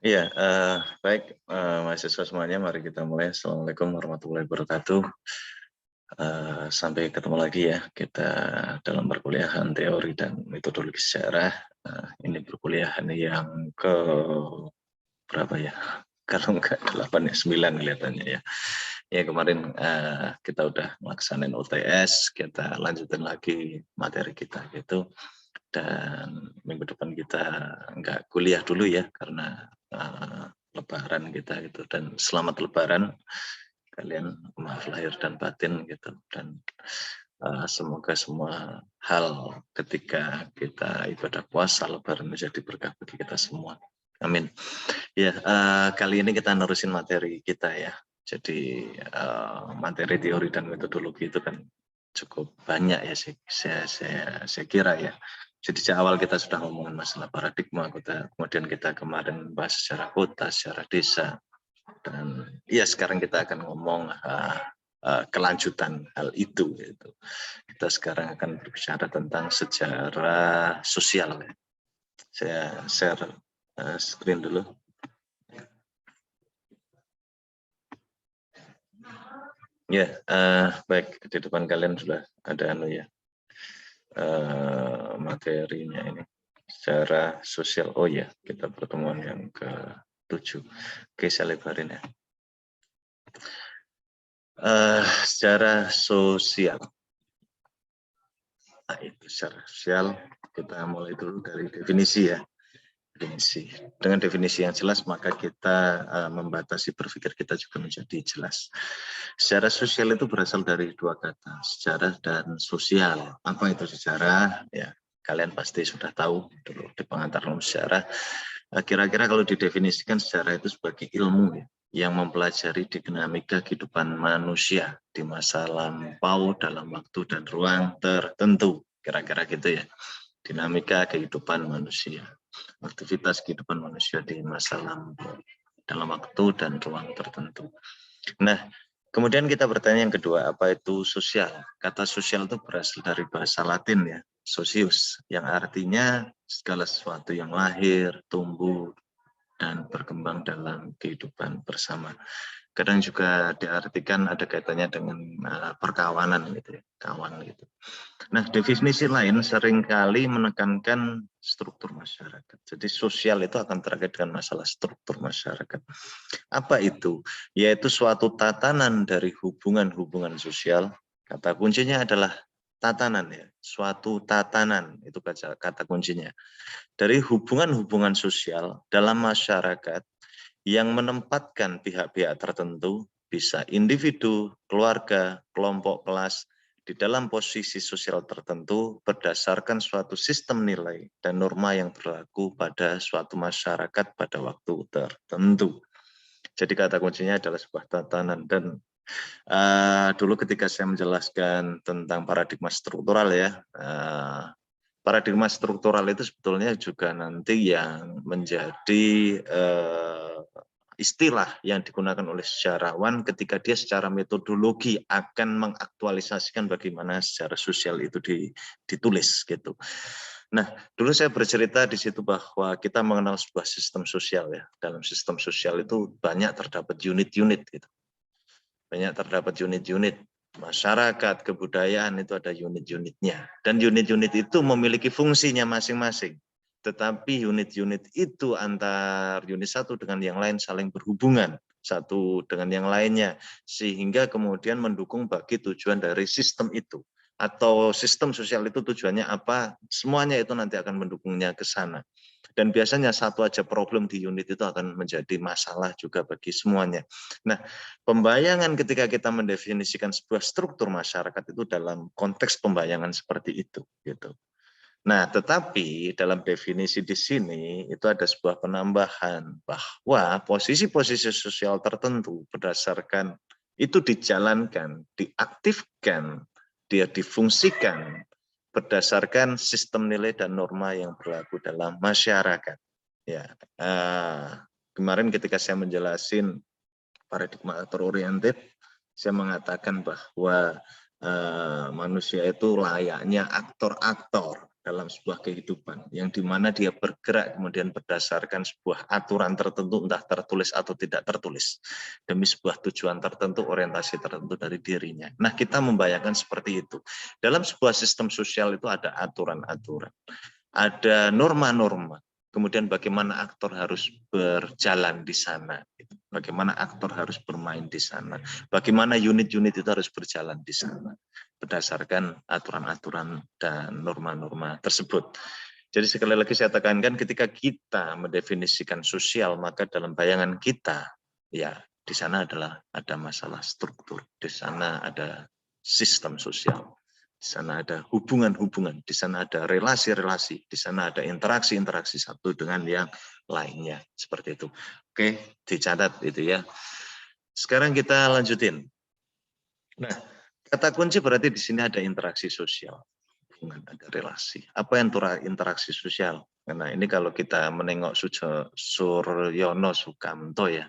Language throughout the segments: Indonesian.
Iya, baik, mahasiswa semuanya, mari kita mulai. Assalamualaikum warahmatullahi wabarakatuh. Sampai ketemu lagi ya, kita dalam perkuliahan teori dan metodologi sejarah. Ini perkuliahan yang ke berapa ya? Kalau enggak 8 ya 9 kelihatannya ya. Ya kemarin kita udah melaksanain UTS, kita lanjutin lagi materi kita gitu. Dan minggu depan kita nggak kuliah dulu ya karena lebaran kita gitu, dan selamat lebaran kalian, maaf lahir dan batin gitu, dan semoga semua hal ketika kita ibadah puasa lebaran menjadi berkah bagi kita semua, amin ya. Kali ini kita nerusin materi kita ya. Jadi materi teori dan metodologi itu kan cukup banyak ya, saya kira ya. Jadi sejak awal kita sudah ngomongin masalah paradigma kota, kemudian kita kemarin bahas secara kota, secara desa, dan ya sekarang kita akan ngomong kelanjutan hal itu. Gitu. Kita sekarang akan berbicara tentang sejarah sosial. Saya share screen dulu. Ya, baik, di depan kalian sudah ada ya, materinya ini. Secara sosial, oh ya, kita pertemuan yang ke-7. Oke, saya lebarin ya. Secara sosial. Nah, itu secara sosial, kita mulai dulu dari definisi ya. Definisi. Dengan definisi yang jelas, maka kita membatasi berpikir kita juga menjadi jelas. Sejarah sosial itu berasal dari dua kata, sejarah dan sosial. Apa itu sejarah? Ya, kalian pasti sudah tahu dulu di pengantar ilmu sejarah. Kira-kira kalau didefinisikan sejarah itu sebagai ilmu ya, yang mempelajari dinamika kehidupan manusia di masa lampau dalam waktu dan ruang tertentu. Kira-kira gitu ya, dinamika kehidupan manusia, aktivitas kehidupan manusia di masa lampau dalam waktu dan ruang tertentu. Nah, kemudian kita bertanya yang kedua, apa itu sosial? Kata sosial itu berasal dari bahasa Latin ya, socius, yang artinya segala sesuatu yang lahir, tumbuh, dan berkembang dalam kehidupan bersama. Kadang juga diartikan ada kaitannya dengan perkawanan gitu ya, kawan gitu. Nah, definisi lain seringkali menekankan struktur masyarakat. Jadi sosial itu akan terkait dengan masalah struktur masyarakat. Apa itu? Yaitu suatu tatanan dari hubungan-hubungan sosial. Kata kuncinya adalah tatanan ya, suatu tatanan itu kata kuncinya. Dari hubungan-hubungan sosial dalam masyarakat yang menempatkan pihak-pihak tertentu, bisa individu, keluarga, kelompok kelas, di dalam posisi sosial tertentu berdasarkan suatu sistem nilai dan norma yang berlaku pada suatu masyarakat pada waktu tertentu. Jadi kata kuncinya adalah sebuah tatanan. Dan dulu ketika saya menjelaskan tentang paradigma struktural ya, paradigma struktural itu sebetulnya juga nanti yang menjadi istilah yang digunakan oleh sejarawan ketika dia secara metodologi akan mengaktualisasikan bagaimana sejarah sosial itu ditulis gitu. Nah, dulu saya bercerita di situ bahwa kita mengenal sebuah sistem sosial ya. Dalam sistem sosial itu banyak terdapat unit-unit gitu. Banyak terdapat unit-unit. Masyarakat, kebudayaan itu ada unit-unitnya. Dan unit-unit itu memiliki fungsinya masing-masing. Tetapi unit-unit itu antar unit satu dengan yang lain saling berhubungan satu dengan yang lainnya. Sehingga kemudian mendukung bagi tujuan dari sistem itu. Atau sistem sosial itu tujuannya apa, semuanya itu nanti akan mendukungnya ke sana. Dan biasanya satu aja problem di unit itu akan menjadi masalah juga bagi semuanya. Nah, pembayangan ketika kita mendefinisikan sebuah struktur masyarakat itu dalam konteks pembayangan seperti itu gitu. Nah, tetapi dalam definisi di sini itu ada sebuah penambahan bahwa posisi-posisi sosial tertentu berdasarkan itu dijalankan, diaktifkan, dia difungsikan berdasarkan sistem nilai dan norma yang berlaku dalam masyarakat. Ya, kemarin ketika saya menjelaskan paradigma teroriented, saya mengatakan bahwa manusia itu layaknya aktor-aktor dalam sebuah kehidupan, yang dimana dia bergerak kemudian berdasarkan sebuah aturan tertentu, entah tertulis atau tidak tertulis, demi sebuah tujuan tertentu, orientasi tertentu dari dirinya. Nah, kita membayangkan seperti itu. Dalam sebuah sistem sosial itu ada aturan-aturan, ada norma-norma, kemudian bagaimana aktor harus berjalan di sana, bagaimana aktor harus bermain di sana, bagaimana unit-unit itu harus berjalan di sana, berdasarkan aturan-aturan dan norma-norma tersebut. Jadi sekali lagi saya tekankan, ketika kita mendefinisikan sosial, maka dalam bayangan kita, ya di sana adalah ada masalah struktur, di sana ada sistem sosial, di sana ada hubungan-hubungan, di sana ada relasi-relasi, di sana ada interaksi-interaksi satu dengan yang lainnya, seperti itu. Oke, dicatat itu ya. Sekarang kita lanjutin. Nah, kata kunci berarti di sini ada interaksi sosial, hubungan, ada relasi. Apa yang interaksi sosial? Karena ini kalau kita menengok Suryono Sukamto ya,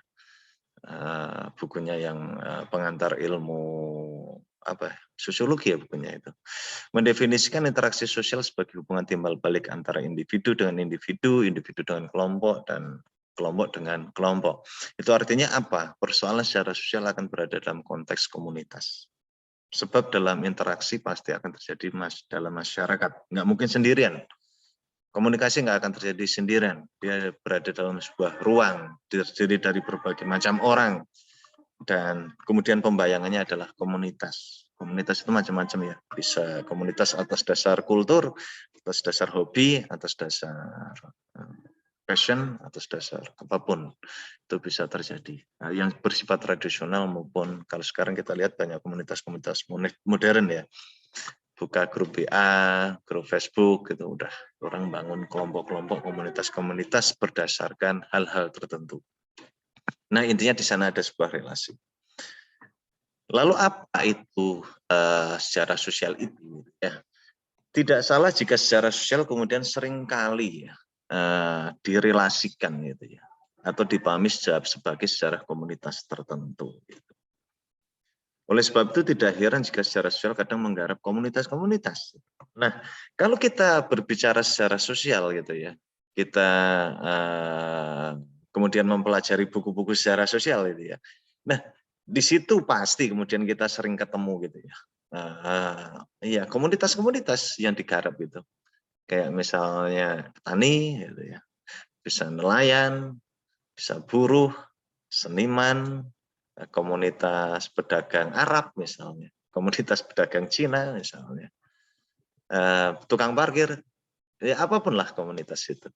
bukunya yang pengantar ilmu apa sosiologi ya bukunya itu, mendefinisikan interaksi sosial sebagai hubungan timbal balik antara individu dengan individu, individu dengan kelompok, dan kelompok dengan kelompok. Itu artinya apa? Persoalan secara sosial akan berada dalam konteks komunitas. Sebab dalam interaksi pasti akan terjadi dalam masyarakat. Nggak mungkin sendirian. Komunikasi nggak akan terjadi sendirian. Dia berada dalam sebuah ruang, terdiri dari berbagai macam orang. Dan kemudian pembayangannya adalah komunitas. Komunitas itu macam-macam ya. Bisa komunitas atas dasar kultur, atas dasar hobi, atas dasar passion, atas dasar apapun itu bisa terjadi. Nah, yang bersifat tradisional maupun kalau sekarang kita lihat banyak komunitas-komunitas modern ya. Buka grup WA, grup Facebook gitu udah orang bangun kelompok-kelompok komunitas-komunitas berdasarkan hal-hal tertentu. Nah, intinya di sana ada sebuah relasi. Lalu apa itu secara sosial itu ya? Tidak salah jika secara sosial kemudian seringkali ya, direlasikan gitu ya, atau dipahami sebagai sejarah komunitas tertentu. Gitu. Oleh sebab itu tidak heran jika secara sosial kadang menggarap komunitas-komunitas. Nah, kalau kita berbicara secara sosial gitu ya, kita kemudian mempelajari buku-buku secara sosial itu ya. Nah, di situ pasti kemudian kita sering ketemu gitu ya. Iya, komunitas-komunitas yang digarap gitu. Kayak misalnya petani gitu ya. Bisa nelayan, bisa buruh, seniman, komunitas pedagang Arab misalnya, komunitas pedagang Cina misalnya, tukang parkir, ya apapun lah komunitas itu.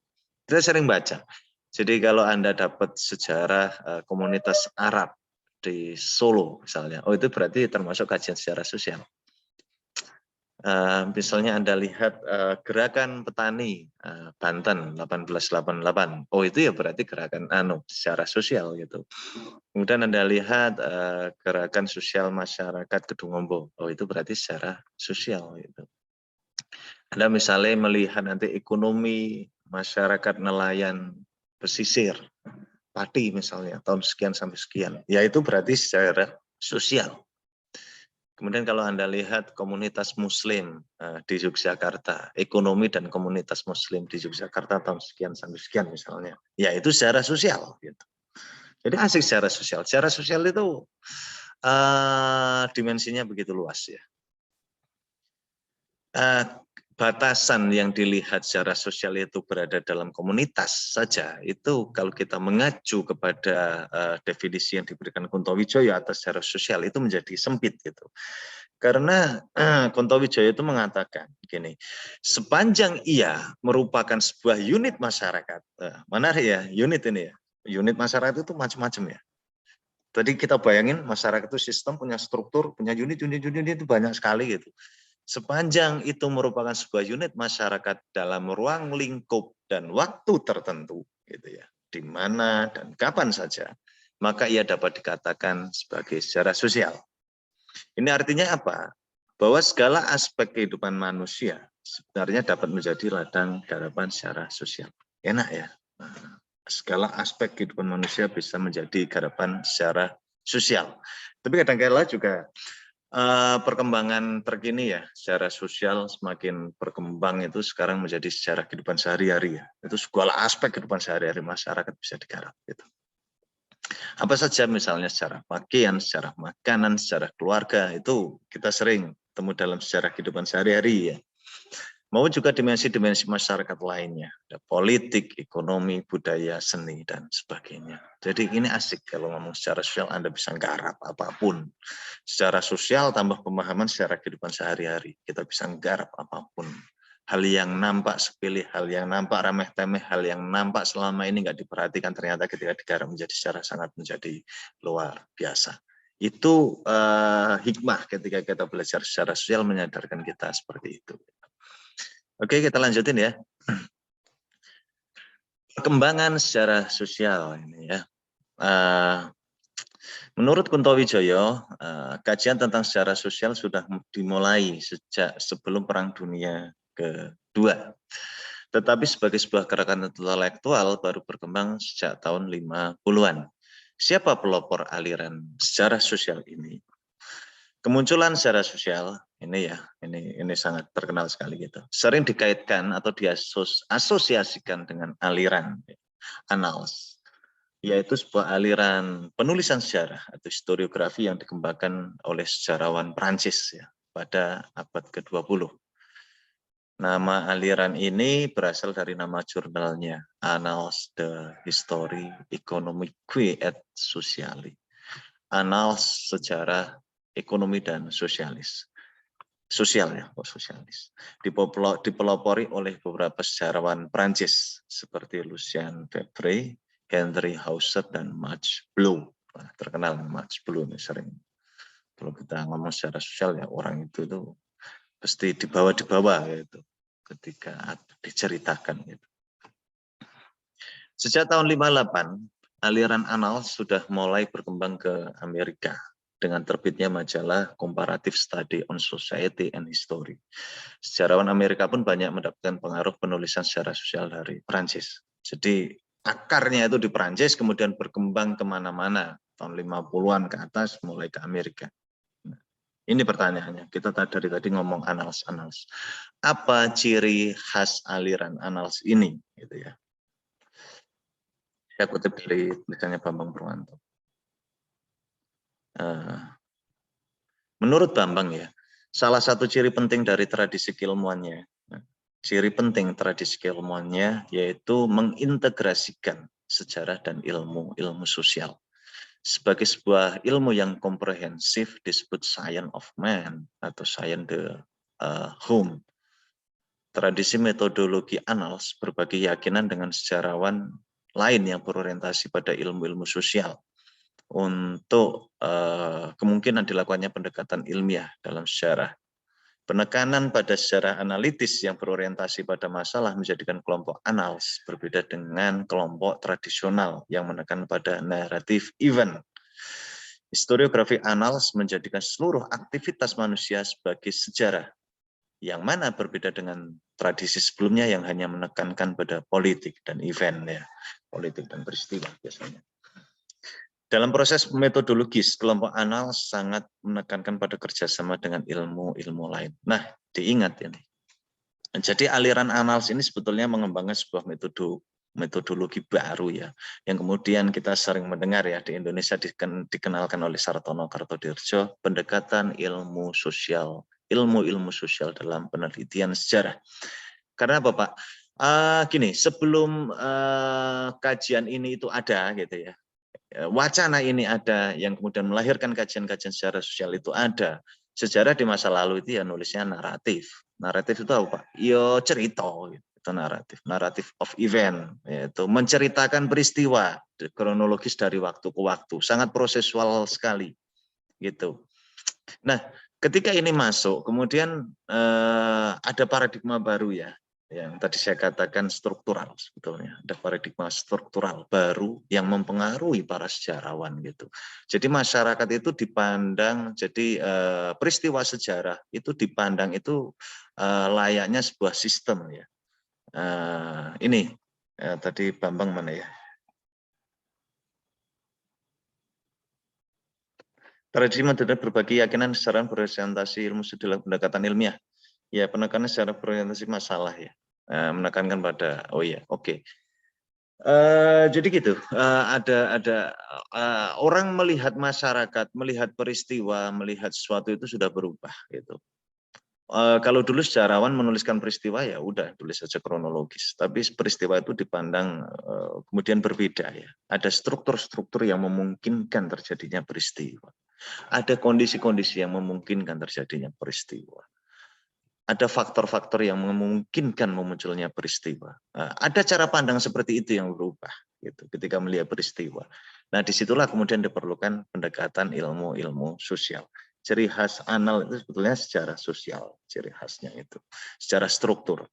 Kita sering baca. Jadi kalau Anda dapat sejarah komunitas Arab di Solo misalnya, oh itu berarti termasuk kajian sejarah sosial. Misalnya Anda lihat gerakan petani Banten 1888, oh itu ya berarti gerakan secara sosial gitu. Kemudian Anda lihat gerakan sosial masyarakat Kedungombo, oh itu berarti secara sosial gitu. Anda misalnya melihat nanti ekonomi masyarakat nelayan pesisir, padi misalnya tahun sekian sampai sekian, ya itu berarti secara sosial. Kemudian kalau Anda lihat komunitas Muslim di Yogyakarta, ekonomi dan komunitas Muslim di Yogyakarta tahun sekian sampai sekian misalnya, ya itu secara sosial. Gitu. Jadi asik secara sosial. Secara sosial itu dimensinya begitu luas ya. Batasan yang dilihat secara sosial itu berada dalam komunitas saja, itu kalau kita mengacu kepada definisi yang diberikan Kuntowijoyo atas secara sosial itu menjadi sempit gitu. Karena Kuntowijoyo itu mengatakan gini, sepanjang ia merupakan sebuah unit masyarakat, menarik ya unit ini ya, unit masyarakat itu macam-macam ya. Tadi kita bayangin masyarakat itu sistem punya struktur, punya unit itu banyak sekali gitu. Sepanjang itu merupakan sebuah unit masyarakat dalam ruang lingkup dan waktu tertentu, gitu ya, di mana dan kapan saja, maka ia dapat dikatakan sebagai secara sosial. Ini artinya apa? Bahwa segala aspek kehidupan manusia sebenarnya dapat menjadi ladang garapan secara sosial. Enak ya? Nah, segala aspek kehidupan manusia bisa menjadi garapan secara sosial. Tapi kadang-kala juga Perkembangan terkini ya, secara sosial semakin berkembang itu sekarang menjadi sejarah kehidupan sehari-hari ya. Itu segala aspek kehidupan sehari-hari masyarakat bisa digarap gitu. Apa saja misalnya secara pakaian, secara makanan, secara keluarga itu kita sering temu dalam sejarah kehidupan sehari-hari ya. Maupun juga dimensi-dimensi masyarakat lainnya, ada politik, ekonomi, budaya, seni, dan sebagainya. Jadi ini asik kalau ngomong secara sosial, Anda bisa garap apapun. Secara sosial tambah pemahaman secara kehidupan sehari-hari, kita bisa garap apapun. Hal yang nampak sepele, hal yang nampak remeh-temeh, hal yang nampak selama ini nggak diperhatikan, ternyata ketika digarap menjadi secara sangat menjadi luar biasa. Itu hikmah ketika kita belajar secara sosial menyadarkan kita seperti itu. Oke, kita lanjutin ya. Perkembangan secara sosial ini ya. Menurut Kunto Wijoyo, kajian tentang secara sosial sudah dimulai sejak sebelum Perang Dunia Kedua. Tetapi sebagai sebuah gerakan intelektual baru berkembang sejak tahun 50-an. Siapa pelopor aliran secara sosial ini? Kemunculan secara sosial ini ya, ini sangat terkenal sekali gitu. Sering dikaitkan atau diasosiasikan dengan aliran annals, yaitu sebuah aliran penulisan sejarah atau historiografi yang dikembangkan oleh sejarawan Prancis ya pada abad ke-20. Nama aliran ini berasal dari nama jurnalnya, Annales de Histoire Économique et Sociale. Annals sejarah ekonomi dan sosial ya, sosialis. Dipelopori oleh beberapa sejarawan Prancis seperti Lucien Febvre, Henry Hauset, dan Max Blou. Nah, terkenal Max Blou ini sering. Kalau kita ngomong secara sosial ya orang itu tuh pasti dibawa gitu ketika diceritakan gitu. Sejak tahun 58, aliran annals sudah mulai berkembang ke Amerika dengan terbitnya majalah Comparative Study on Society and History. Sejarawan Amerika pun banyak mendapatkan pengaruh penulisan secara sosial dari Prancis. Jadi akarnya itu di Prancis, kemudian berkembang kemana-mana. Tahun 50-an ke atas, mulai ke Amerika. Nah, ini pertanyaannya, kita dari tadi ngomong annals. Apa ciri khas aliran annals ini? Gitu ya. Saya kutip dari tulisannya Bambang Purwanto. Menurut Bambang ya, salah satu ciri penting dari tradisi keilmuannya, yaitu mengintegrasikan sejarah dan ilmu sosial. Sebagai sebuah ilmu yang komprehensif disebut science of man atau science the home. Tradisi metodologi annals berbagi keyakinan dengan sejarawan lain yang berorientasi pada ilmu-ilmu sosial untuk kemungkinan dilakukannya pendekatan ilmiah dalam sejarah. Penekanan pada sejarah analitis yang berorientasi pada masalah menjadikan kelompok annals berbeda dengan kelompok tradisional yang menekan pada naratif event. Historiografi annals menjadikan seluruh aktivitas manusia sebagai sejarah, yang mana berbeda dengan tradisi sebelumnya yang hanya menekankan pada politik dan event ya, politik dan peristiwa biasanya. Dalam proses metodologis, kelompok annals sangat menekankan pada kerjasama dengan ilmu lain. Nah, diingat ini. Jadi aliran annals ini sebetulnya mengembangkan sebuah metodologi baru ya, yang kemudian kita sering mendengar ya di Indonesia dikenalkan oleh Sartono Kartodirjo, pendekatan ilmu sosial dalam penelitian sejarah. Karena apa Pak? Gini, sebelum kajian ini itu ada gitu ya, wacana ini ada yang kemudian melahirkan kajian-kajian sejarah sosial itu ada. Sejarah di masa lalu itu ya nulisnya naratif. Naratif itu apa Pak? Yo cerita gitu. Itu naratif of event, yaitu menceritakan peristiwa kronologis dari waktu ke waktu, sangat prosesual sekali gitu. Nah, ketika ini masuk, kemudian ada paradigma baru ya, yang tadi saya katakan struktural sebetulnya. Ada paradigma struktural baru yang mempengaruhi para sejarawan gitu. Jadi masyarakat itu dipandang, jadi peristiwa sejarah itu dipandang itu layaknya sebuah sistem ya. Ini tadi Bambang mana ya? Tradisi modern berbagi keyakinan secara berorientasi ilmu dalam pendekatan ilmiah. Ya, penekanan secara berorientasi masalah ya. Menekankan pada, oh ya, oke. Jadi gitu, ada orang melihat masyarakat, melihat peristiwa, melihat sesuatu itu sudah berubah gitu. Kalau dulu sejarawan menuliskan peristiwa ya udah tulis saja kronologis, tapi peristiwa itu dipandang kemudian berbeda ya. Ada struktur-struktur yang memungkinkan terjadinya peristiwa. Ada kondisi-kondisi yang memungkinkan terjadinya peristiwa. Ada faktor-faktor yang memungkinkan memunculnya peristiwa. Ada cara pandang seperti itu yang berubah gitu ketika melihat peristiwa. Nah, disitulah kemudian diperlukan pendekatan ilmu-ilmu sosial. Ciri khas anal itu sebetulnya secara sosial, ciri khasnya itu, secara struktur.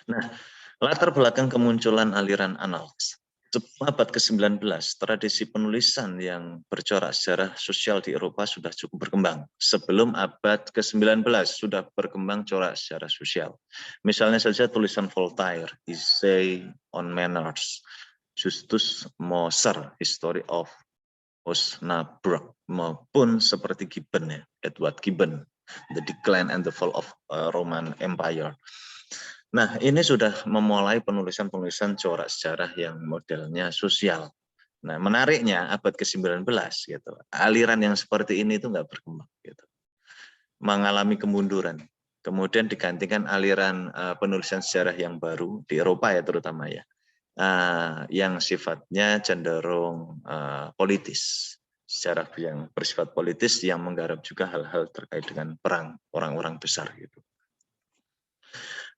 Nah, latar belakang kemunculan aliran analisis. Abad ke-19, tradisi penulisan yang bercorak sejarah sosial di Eropa sudah cukup berkembang. Sebelum abad ke-19 sudah berkembang corak sejarah sosial. Misalnya saja tulisan Voltaire, Essay on Manners, Justus Moser, History of Osnabrück, maupun seperti Gibbon ya, Edward Gibbon, The Decline and the Fall of Roman Empire. Nah, ini sudah memulai penulisan-penulisan corak sejarah yang modelnya sosial. Nah, menariknya abad ke-19 gitu. Aliran yang seperti ini itu nggak berkembang gitu. Mengalami kemunduran. Kemudian digantikan aliran penulisan sejarah yang baru di Eropa ya terutama ya. Yang sifatnya cenderung politis. Sejarah yang bersifat politis yang menggarap juga hal-hal terkait dengan perang orang-orang besar gitu.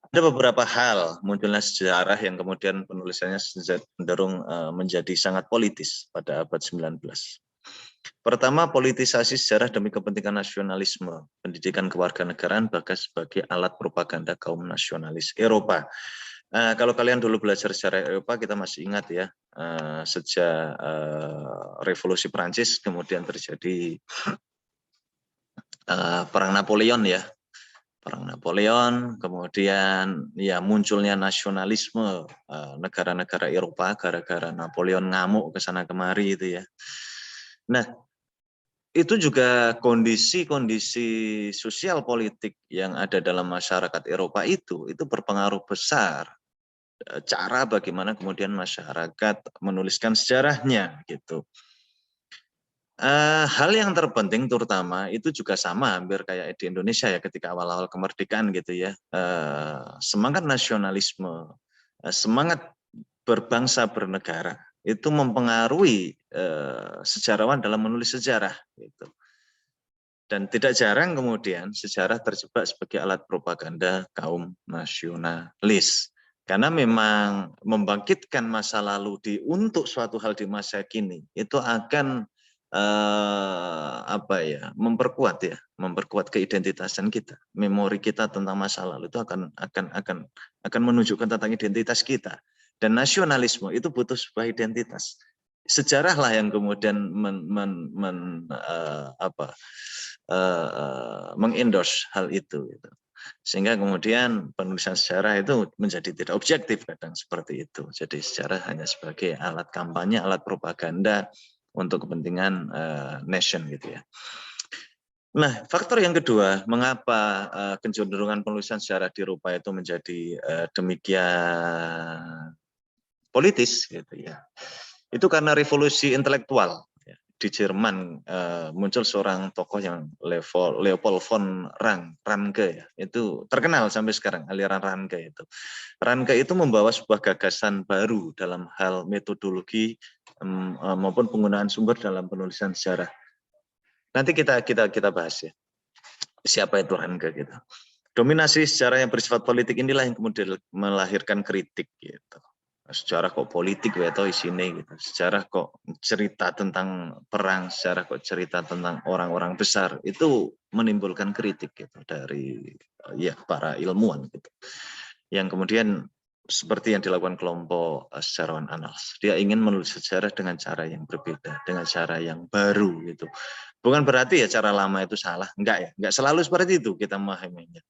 Ada beberapa hal munculnya sejarah yang kemudian penulisannya cenderung menjadi sangat politis pada abad 19. Pertama, politisasi sejarah demi kepentingan nasionalisme, pendidikan kewarganegaraan bahkan sebagai alat propaganda kaum nasionalis Eropa. Kalau kalian dulu belajar sejarah Eropa, kita masih ingat ya, sejak revolusi Prancis kemudian terjadi perang Napoleon ya. Perang Napoleon, kemudian ya munculnya nasionalisme negara-negara Eropa gara-gara Napoleon ngamuk ke sana kemari itu ya. Nah, itu juga kondisi-kondisi sosial politik yang ada dalam masyarakat Eropa itu berpengaruh besar cara bagaimana kemudian masyarakat menuliskan sejarahnya gitu. Hal yang terpenting terutama itu juga sama hampir kayak di Indonesia ya ketika awal-awal kemerdekaan gitu ya, semangat nasionalisme, semangat berbangsa bernegara itu mempengaruhi sejarawan dalam menulis sejarah gitu. Dan tidak jarang kemudian sejarah terjebak sebagai alat propaganda kaum nasionalis. Karena memang membangkitkan masa lalu untuk suatu hal di masa kini itu akan memperkuat keidentitasan kita, memori kita tentang masa lalu itu akan menunjukkan tentang identitas kita, dan nasionalisme itu butuh sebuah identitas. Sejarahlah yang kemudian mengendorse hal itu gitu. Sehingga kemudian penulisan sejarah itu menjadi tidak objektif kadang seperti itu. Jadi sejarah hanya sebagai alat kampanye, alat propaganda untuk kepentingan nation gitu ya. Nah, faktor yang kedua, mengapa kecenderungan penulisan sejarah di Eropa itu menjadi demikian politis gitu ya. Itu karena revolusi intelektual. Di Jerman muncul seorang tokoh yang Leopold von Ranke ya. Itu terkenal sampai sekarang aliran Ranke itu. Ranke itu membawa sebuah gagasan baru dalam hal metodologi maupun penggunaan sumber dalam penulisan sejarah. Nanti kita bahas ya. Siapa itu Ranke gitu. Dominasi sejarah yang bersifat politik inilah yang kemudian melahirkan kritik gitu. Sejarah kok politik atau isinya gitu. Sejarah kok cerita tentang perang, sejarah kok cerita tentang orang-orang besar, itu menimbulkan kritik gitu dari ya para ilmuwan gitu. Yang kemudian seperti yang dilakukan kelompok sejarawan analis. Dia ingin menulis sejarah dengan cara yang berbeda, dengan cara yang baru gitu. Bukan berarti ya cara lama itu salah, enggak ya, enggak selalu seperti itu kita memahaminya.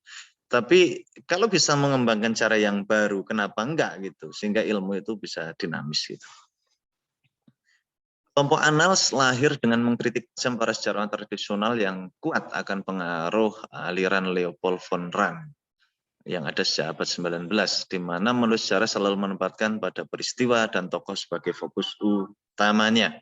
Tapi kalau bisa mengembangkan cara yang baru, kenapa enggak gitu, sehingga ilmu itu bisa dinamis gitu. Kelompok Annals lahir dengan mengkritik para sejarawan tradisional yang kuat akan pengaruh aliran Leopold von Ranke yang ada sejak abad 19, di mana menulis sejarah selalu menempatkan pada peristiwa dan tokoh sebagai fokus utamanya.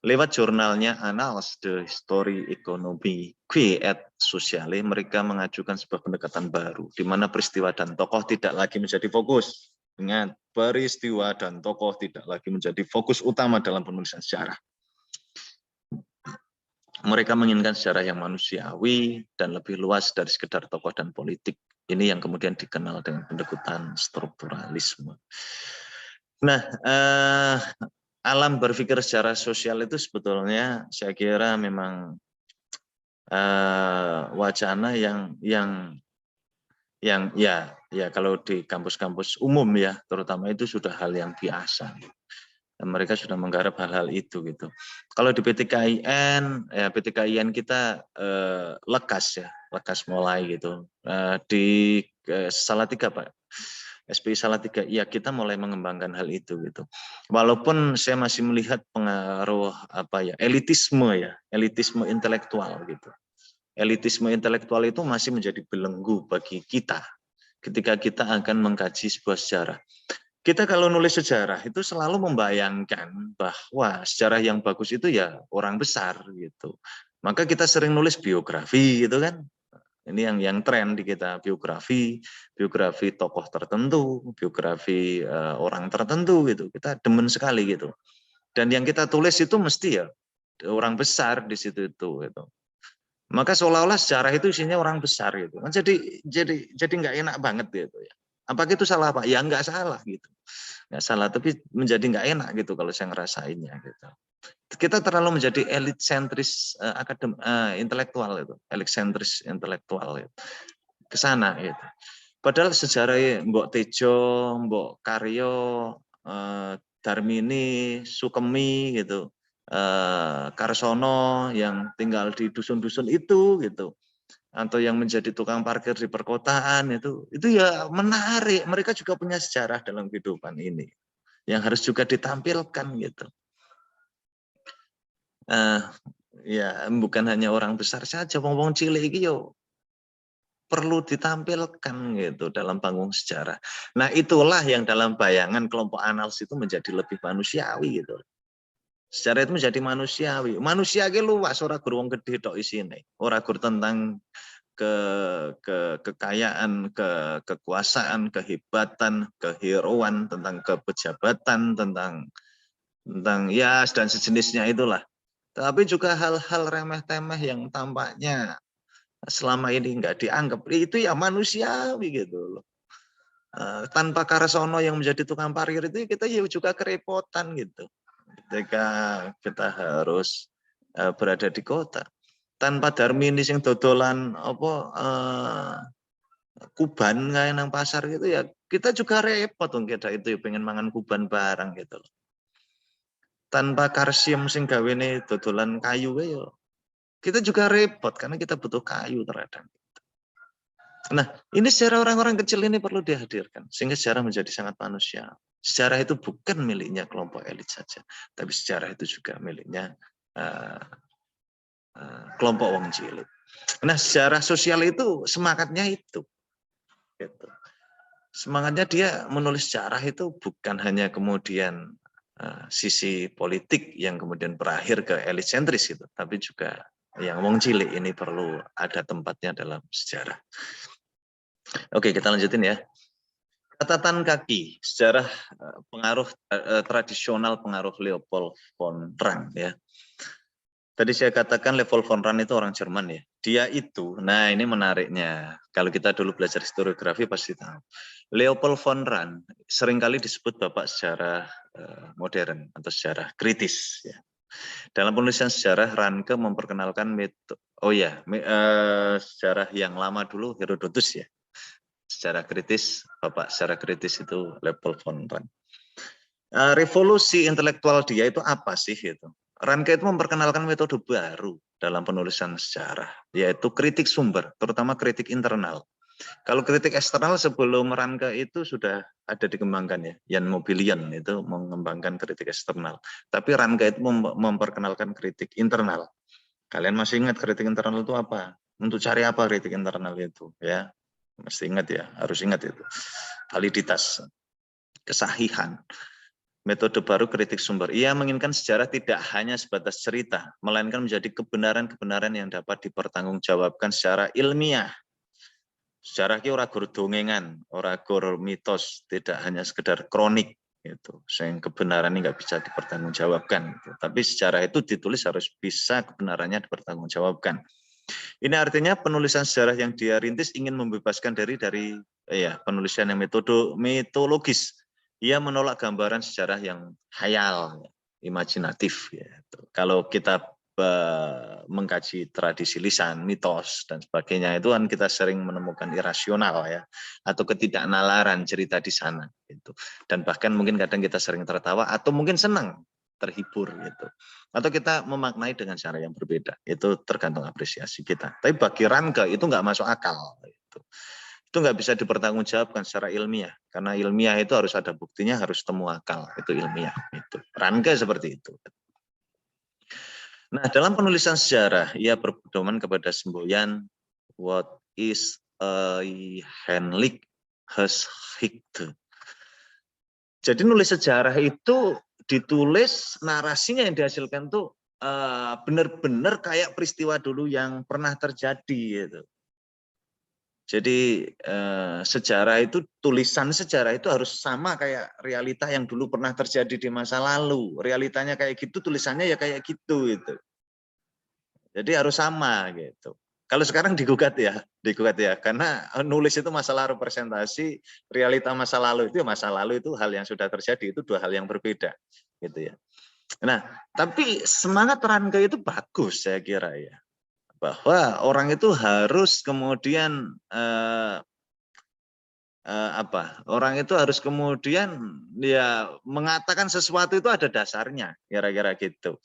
Lewat jurnalnya Annales de Histoire Économique et Sociale, mereka mengajukan sebuah pendekatan baru, di mana peristiwa dan tokoh tidak lagi menjadi fokus. Ingat, peristiwa dan tokoh tidak lagi menjadi fokus utama dalam penulisan sejarah. Mereka menginginkan sejarah yang manusiawi dan lebih luas dari sekedar tokoh dan politik. Ini yang kemudian dikenal dengan pendekatan strukturalisme. Nah, alam berpikir secara sosial itu sebetulnya saya kira memang wacana yang ya kalau di kampus-kampus umum ya terutama itu sudah hal yang biasa. Dan mereka sudah menggarap hal-hal itu gitu. Kalau di PTKIN ya PTKIN kita lekas mulai gitu. Di Salatiga Pak. SPI Salatiga, ya kita mulai mengembangkan hal itu gitu. Walaupun saya masih melihat pengaruh elitisme intelektual gitu. Elitisme intelektual itu masih menjadi belenggu bagi kita ketika kita akan mengkaji sebuah sejarah. Kita kalau nulis sejarah itu selalu membayangkan bahwa sejarah yang bagus itu ya orang besar gitu. Maka kita sering nulis biografi gitu kan. Ini yang tren di kita, biografi tokoh tertentu, biografi orang tertentu gitu. Kita demen sekali gitu. Dan yang kita tulis itu mesti ya orang besar di situ itu gitu. Maka seolah-olah sejarah itu isinya orang besar gitu. Jadi nggak enak banget gitu ya. Apakah itu salah Pak? Ya nggak salah gitu. Nggak salah, tapi menjadi nggak enak gitu kalau saya ngerasainnya gitu. Kita terlalu menjadi elit sentris intelektual itu, elit sentris intelektual itu. Ke sana gitu. Padahal sejarah Mbok Tejo, Mbok Karyo, Darmini, Sukemi gitu, Karsono yang tinggal di dusun-dusun itu gitu, atau yang menjadi tukang parkir di perkotaan itu ya menarik. Mereka juga punya sejarah dalam kehidupan ini yang harus juga ditampilkan gitu. Ya bukan hanya orang besar saja, wong-wong cilik iki yo perlu ditampilkan gitu dalam panggung sejarah. Nah itulah yang dalam bayangan kelompok Annals itu menjadi lebih manusiawi gitu. Sejarah itu menjadi manusiawi. Manusia ki luas, ora gur wong gedhe tok isine. Ora gur tentang kekayaan, kekuasaan, kehebatan, keheroan, tentang kepejabatan, tentang ya dan sejenisnya itulah. Tapi juga hal-hal remeh-temeh yang tampaknya selama ini nggak dianggap, itu ya manusiawi gitu loh. Tanpa Karsono yang menjadi tukang parkir itu kita juga kerepotan gitu. Ketika kita harus berada di kota. Tanpa Darmini sing dodolan kuban kayak nang pasar gitu ya kita juga repot dong kita itu pengen mangan kuban barang gitu loh. Tanpa Karsium sing gawene dodolan kayu ya kita juga repot karena kita butuh kayu terkadang. Nah, ini sejarah orang-orang kecil ini perlu dihadirkan sehingga sejarah menjadi sangat manusia. Sejarah itu bukan miliknya kelompok elit saja, tapi sejarah itu juga miliknya kelompok wong cilik. Nah, sejarah sosial itu semangatnya itu. Gitu. Semangatnya dia menulis sejarah itu bukan hanya kemudian sisi politik yang kemudian berakhir ke elit sentris gitu, tapi juga yang wong cilik ini perlu ada tempatnya dalam sejarah. Oke, kita lanjutin ya. Catatan kaki sejarah pengaruh tradisional pengaruh Leopold von Ranke ya. Tadi saya katakan Leopold von Ranke itu orang Jerman ya. Dia itu, nah ini menariknya. Kalau kita dulu belajar historiografi pasti tahu. Leopold von Ranke seringkali disebut bapak sejarah modern atau sejarah kritis ya. Dalam penulisan sejarah Ranke memperkenalkan sejarah yang lama dulu Herodotus ya. Secara kritis, bapak secara kritis itu Leopold von Ranke. Revolusi intelektual dia itu apa sih itu? Ranke itu memperkenalkan metode baru dalam penulisan sejarah, yaitu kritik sumber, terutama kritik internal. Kalau kritik eksternal sebelum Ranke itu sudah ada dikembangkan ya. Jan Mobilian itu mengembangkan kritik eksternal. Tapi Ranke itu memperkenalkan kritik internal. Kalian masih ingat kritik internal itu apa? Untuk cari apa kritik internal itu? Ya, mesti ingat ya, harus ingat itu. Validitas, kesahihan. Metode baru kritik sumber. Ia menginginkan sejarah tidak hanya sebatas cerita, melainkan menjadi kebenaran-kebenaran yang dapat dipertanggungjawabkan secara ilmiah. Sejarah ki ora gur dongengan, ora gur mitos, tidak hanya sekedar kronik gitu. Sehingga kebenaran ini nggak bisa dipertanggungjawabkan. Gitu. Tapi sejarah itu ditulis harus bisa kebenarannya dipertanggungjawabkan. Ini artinya penulisan sejarah yang dia rintis ingin membebaskan dari penulisan yang mitologis. Ia menolak gambaran sejarah yang hayal, imajinatif. Gitu. Kalau kita mengkaji tradisi lisan, mitos dan sebagainya itu kan kita sering menemukan irasional ya, atau ketidaknalaran cerita di sana. Gitu. Dan bahkan mungkin kadang kita sering tertawa atau mungkin senang, terhibur gitu. Atau kita memaknai dengan cara yang berbeda. Itu tergantung apresiasi kita. Tapi bagi Ranke itu nggak masuk akal. Gitu. Itu nggak bisa dipertanggungjawabkan secara ilmiah. Karena ilmiah itu harus ada buktinya, harus temu akal. Itu ilmiah. Itu. Ranke seperti itu. Nah, dalam penulisan sejarah, ia berpedoman kepada semboyan what is a Henlik Geschichte. Jadi nulis sejarah itu ditulis narasinya yang dihasilkan tuh benar-benar kayak peristiwa dulu yang pernah terjadi gitu. Jadi sejarah itu, tulisan sejarah itu harus sama kayak realita yang dulu pernah terjadi di masa lalu. Realitanya kayak gitu, tulisannya ya kayak gitu gitu. Jadi harus sama gitu. Kalau sekarang digugat ya, karena nulis itu masalah representasi, realita masa lalu itu hal yang sudah terjadi, itu dua hal yang berbeda gitu ya. Nah, tapi semangat Ranke itu bagus saya kira ya, bahwa orang itu harus kemudian orang itu harus kemudian ya mengatakan sesuatu itu ada dasarnya, kira-kira gitu.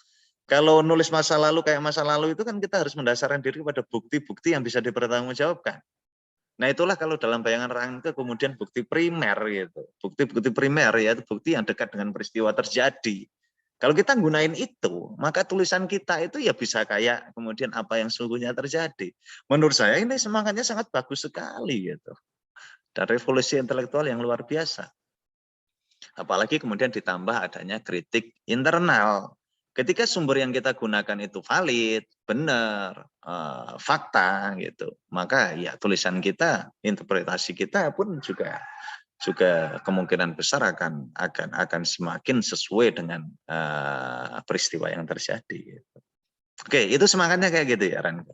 Kalau nulis masa lalu kayak masa lalu itu kan kita harus mendasarkan diri pada bukti-bukti yang bisa dipertanggungjawabkan. Nah itulah kalau dalam bayangan Ranke kemudian bukti primer gitu. Bukti-bukti primer ya itu bukti yang dekat dengan peristiwa terjadi. Kalau kita gunain itu, maka tulisan kita itu ya bisa kayak kemudian apa yang sungguhnya terjadi. Menurut saya ini semangatnya sangat bagus sekali gitu. Dan revolusi intelektual yang luar biasa. Apalagi kemudian ditambah adanya kritik internal. Ketika sumber yang kita gunakan itu valid, benar, fakta gitu, maka ya tulisan kita, interpretasi kita pun juga kemungkinan besar akan semakin sesuai dengan peristiwa yang terjadi. Gitu. Oke, itu semangatnya kayak gitu ya, Ranke.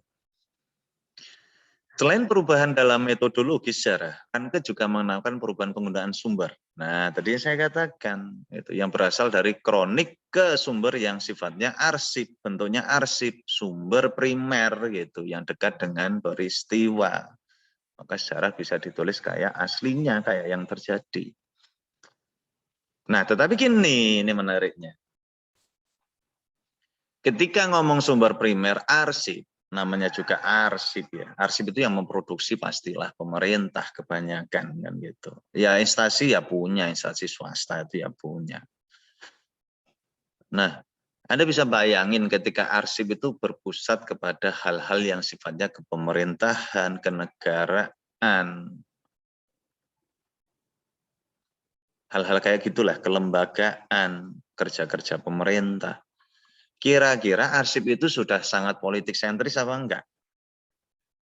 Selain perubahan dalam metodologi sejarah, Ranke juga mengenalkan perubahan penggunaan sumber. Nah, tadi saya katakan itu yang berasal dari kronik ke sumber yang sifatnya arsip, bentuknya arsip, sumber primer gitu, yang dekat dengan peristiwa. Maka sejarah bisa ditulis kayak aslinya, kayak yang terjadi. Nah, tetapi gini, ini menariknya. Ketika ngomong sumber primer arsip, namanya juga arsip ya. Arsip itu yang memproduksi pastilah pemerintah kebanyakan kan gitu. Ya instansi ya punya, instansi swasta itu ya punya. Nah, Anda bisa bayangin ketika arsip itu berpusat kepada hal-hal yang sifatnya kepemerintahan, kenegaraan. Hal-hal kayak gitulah, kelembagaan, kerja-kerja pemerintah. Kira-kira arsip itu sudah sangat politik sentris apa enggak?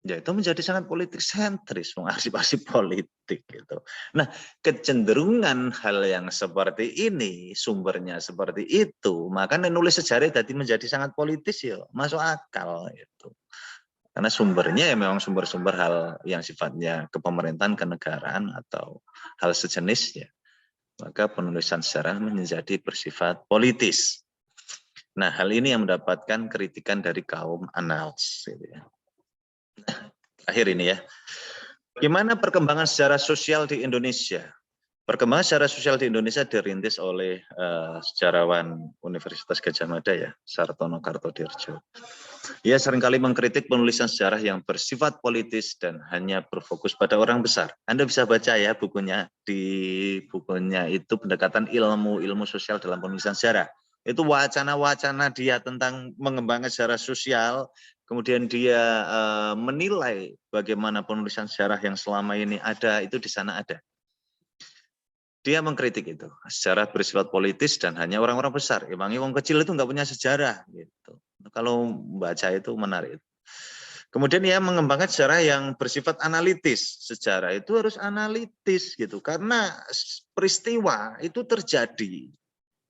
Ya itu menjadi sangat politik sentris, arsip-arsip politik gitu. Nah, kecenderungan hal yang seperti ini, sumbernya seperti itu, maka nulis sejarah tadi menjadi sangat politis ya, masuk akal gitu. Karena sumbernya ya memang sumber-sumber hal yang sifatnya kepemerintahan, kenegaraan atau hal sejenisnya. Maka penulisan sejarah menjadi bersifat politis. Nah, hal ini yang mendapatkan kritikan dari kaum analis. Gitu ya. Akhir ini ya. Gimana perkembangan sejarah sosial di Indonesia? Perkembangan sejarah sosial di Indonesia dirintis oleh sejarawan Universitas Gadjah Mada ya, Sartono Kartodirjo. Ia seringkali mengkritik penulisan sejarah yang bersifat politis dan hanya berfokus pada orang besar. Anda bisa baca ya bukunya, di bukunya itu pendekatan ilmu sosial dalam penulisan sejarah. Itu wacana-wacana dia tentang mengembangkan sejarah sosial, kemudian dia menilai bagaimana penulisan sejarah yang selama ini ada, itu di sana ada. Dia mengkritik itu, sejarah bersifat politis dan hanya orang-orang besar. Emangnya orang kecil itu nggak punya sejarah gitu. Kalau baca itu menarik. Kemudian ia mengembangkan sejarah yang bersifat analitis. Sejarah itu harus analitis gitu, karena peristiwa itu terjadi.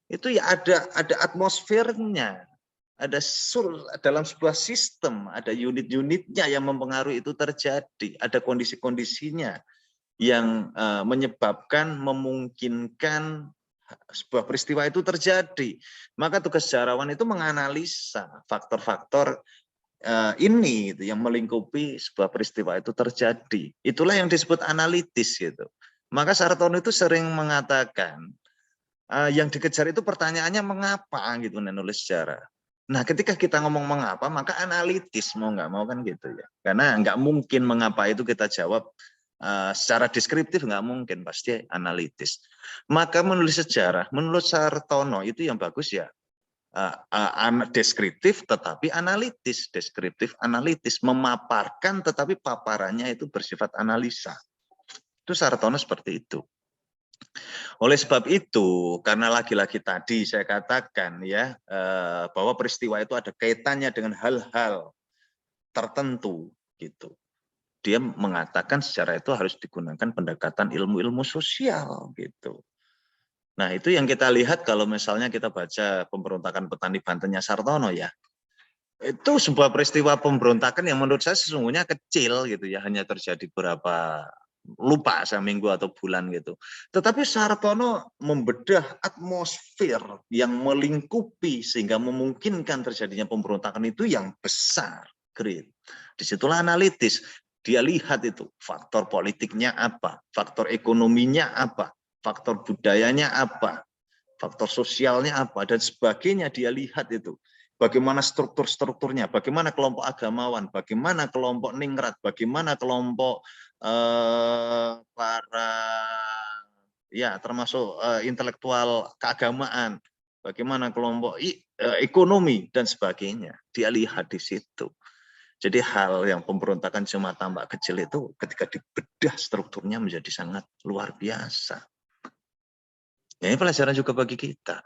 Itu ya ada atmosfernya, ada dalam sebuah sistem, ada unit-unitnya yang mempengaruhi itu terjadi, ada kondisi-kondisinya yang menyebabkan, memungkinkan sebuah peristiwa itu terjadi. Maka tugas sejarawan itu menganalisa faktor-faktor ini gitu, yang melingkupi sebuah peristiwa itu terjadi. Itulah yang disebut analitis gitu. Maka Sartono itu sering mengatakan yang dikejar itu pertanyaannya mengapa gitu nulis sejarah. Nah, ketika kita ngomong mengapa, maka analitis mau nggak mau kan gitu ya. Karena nggak mungkin mengapa itu kita jawab secara deskriptif, nggak mungkin, pasti analitis. Maka menulis sejarah, menurut Sartono itu yang bagus ya deskriptif tetapi analitis, deskriptif analitis, memaparkan tetapi paparannya itu bersifat analisa. Itu Sartono seperti itu. Oleh sebab itu, karena lagi-lagi tadi saya katakan ya bahwa peristiwa itu ada kaitannya dengan hal-hal tertentu gitu. Dia mengatakan sejarah itu harus digunakan pendekatan ilmu-ilmu sosial gitu. Nah, itu yang kita lihat kalau misalnya kita baca pemberontakan petani Bantennya Sartono ya. Itu sebuah peristiwa pemberontakan yang menurut saya sesungguhnya kecil gitu ya, hanya terjadi berapa lupa seminggu atau bulan gitu. Tetapi Sartono membedah atmosfer yang melingkupi sehingga memungkinkan terjadinya pemberontakan itu yang besar, great. Disitulah analitis. Dia lihat itu faktor politiknya apa, faktor ekonominya apa, faktor budayanya apa, faktor sosialnya apa, dan sebagainya dia lihat itu. Bagaimana struktur-strukturnya, bagaimana kelompok agamawan, bagaimana kelompok ningrat, bagaimana kelompok para ya termasuk intelektual keagamaan, bagaimana kelompok ekonomi dan sebagainya. Dia lihat di situ. Jadi hal yang pemberontakan cuma tambah kecil itu ketika dibedah strukturnya menjadi sangat luar biasa. Ya, ini pelajaran juga bagi kita.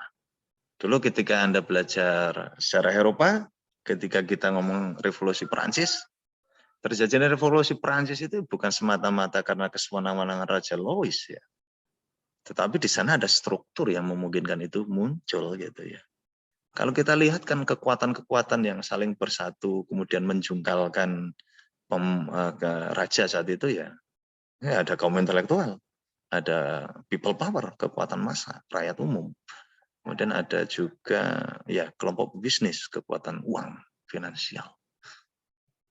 Dulu ketika Anda belajar sejarah Eropa, ketika kita ngomong revolusi Perancis, terjadinya revolusi Perancis itu bukan semata-mata karena kesewenang-wenangan Raja Louis ya. Tetapi di sana ada struktur yang memungkinkan itu muncul gitu ya. Kalau kita lihat kan kekuatan-kekuatan yang saling bersatu kemudian menjungkalkan raja saat itu ya ada kaum intelektual, ada people power, kekuatan massa, rakyat umum. Kemudian ada juga ya kelompok bisnis, kekuatan uang, finansial.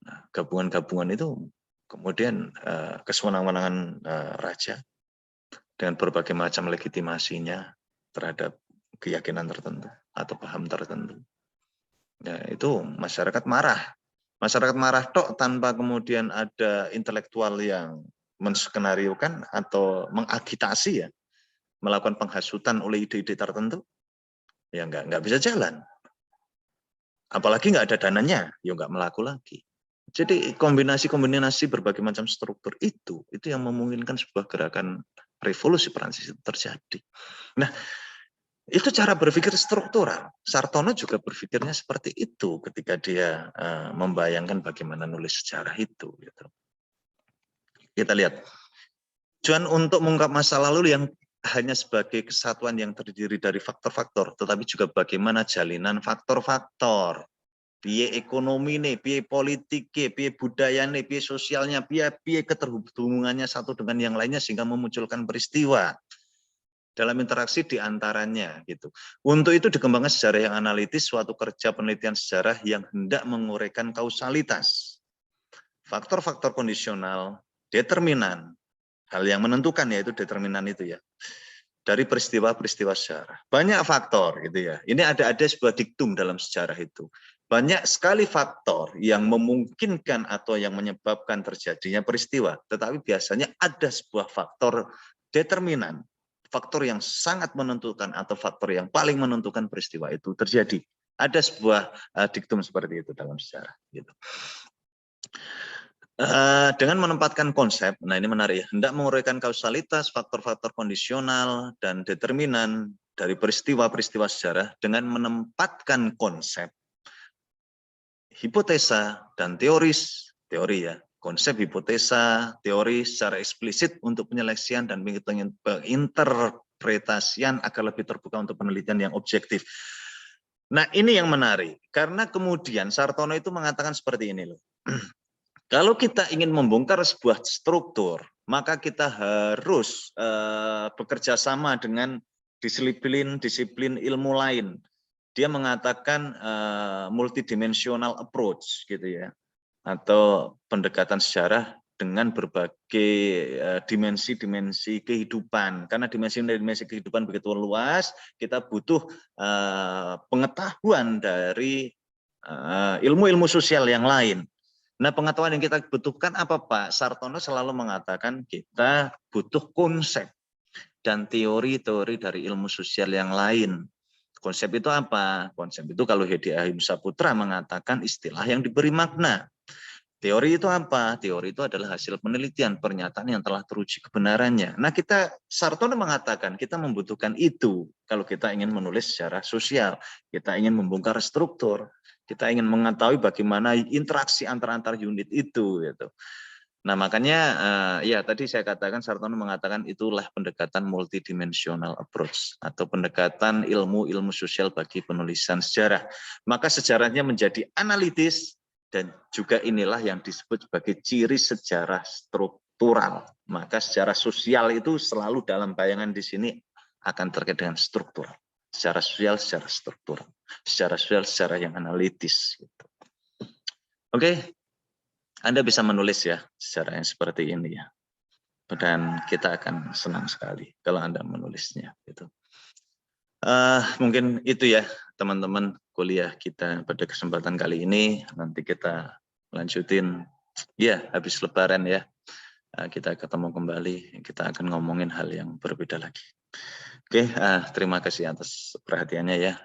Nah, gabungan-gabungan itu kemudian kesewenang-wenangan raja dengan berbagai macam legitimasinya terhadap keyakinan tertentu atau paham tertentu. Ya, itu masyarakat marah. Masyarakat marah tok tanpa kemudian ada intelektual yang menskenariokan atau mengagitasi ya, melakukan penghasutan oleh ide-ide tertentu, ya nggak bisa jalan. Apalagi nggak ada dananya, ya nggak melaku lagi. Jadi kombinasi-kombinasi berbagai macam struktur itu yang memungkinkan sebuah gerakan revolusi Prancis itu terjadi. Nah, itu cara berpikir struktural. Sartono juga berpikirnya seperti itu ketika dia membayangkan bagaimana nulis sejarah itu. Gitu. Kita lihat, tujuan untuk mengungkap masa lalu yang hanya sebagai kesatuan yang terdiri dari faktor-faktor, tetapi juga bagaimana jalinan faktor-faktor. Piye ekonomi nih, piye politik, piye budaya nih, piye sosialnya, piye keterhubungannya satu dengan yang lainnya sehingga memunculkan peristiwa dalam interaksi di antaranya gitu. Untuk itu dikembangkan sejarah yang analitis, suatu kerja penelitian sejarah yang hendak menguraikan kausalitas, faktor-faktor kondisional, determinan, hal yang menentukan yaitu determinan itu ya. dari peristiwa-peristiwa sejarah. Banyak faktor gitu ya. Ini ada sebuah diktum dalam sejarah itu. Banyak sekali faktor yang memungkinkan atau yang menyebabkan terjadinya peristiwa. Tetapi biasanya ada sebuah faktor determinan. Faktor yang sangat menentukan atau faktor yang paling menentukan peristiwa itu terjadi. Ada sebuah diktum seperti itu dalam sejarah. Gitu. Dengan menempatkan konsep, nah ini menarik ya, hendak menguraikan kausalitas, faktor-faktor kondisional, dan determinan dari peristiwa-peristiwa sejarah dengan menempatkan konsep, hipotesa, dan teori ya, konsep, hipotesa, teori secara eksplisit untuk penyeleksian dan penginterpretasian agar lebih terbuka untuk penelitian yang objektif. Nah ini yang menarik, karena kemudian Sartono itu mengatakan seperti ini loh. Kalau kita ingin membongkar sebuah struktur, maka kita harus bekerja sama dengan disiplin ilmu lain. Dia mengatakan multidimensional approach, gitu ya, atau pendekatan sejarah dengan berbagai dimensi-dimensi kehidupan. Karena dimensi-dimensi kehidupan begitu luas, kita butuh pengetahuan dari ilmu-ilmu sosial yang lain. Nah, pengetahuan yang kita butuhkan apa, Pak? Sartono selalu mengatakan kita butuh konsep dan teori-teori dari ilmu sosial yang lain. Konsep itu apa? Konsep itu kalau Hedi Ahimsa Putra mengatakan istilah yang diberi makna. Teori itu apa? Teori itu adalah hasil penelitian, pernyataan yang telah teruji kebenarannya. Nah, Sartono mengatakan kita membutuhkan itu kalau kita ingin menulis secara sosial, kita ingin membongkar struktur, kita ingin mengetahui bagaimana interaksi antar unit itu, gitu. Nah, makanya ya tadi saya katakan Sartono mengatakan itulah pendekatan multidimensional approach atau pendekatan ilmu sosial bagi penulisan sejarah. Maka sejarahnya menjadi analitis. Dan juga inilah yang disebut sebagai ciri sejarah struktural. Maka sejarah sosial itu selalu dalam bayangan di sini akan terkait dengan struktural. Secara sosial, secara struktural. Secara sosial, secara yang analitis. Gitu. Oke, Anda bisa menulis ya secara yang seperti ini ya. Dan kita akan senang sekali kalau Anda menulisnya. Gitu. Mungkin itu ya teman-teman kuliah kita pada kesempatan kali ini. Nanti kita lanjutin ya habis lebaran ya. Kita ketemu kembali, kita akan ngomongin hal yang berbeda lagi. Oke, terima kasih atas perhatiannya ya.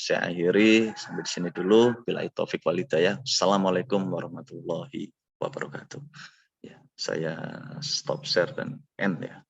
Saya akhiri sampai di sini dulu. Billahi taufik wal hidayah. Assalamualaikum warahmatullahi wabarakatuh. Ya, saya stop share dan end ya.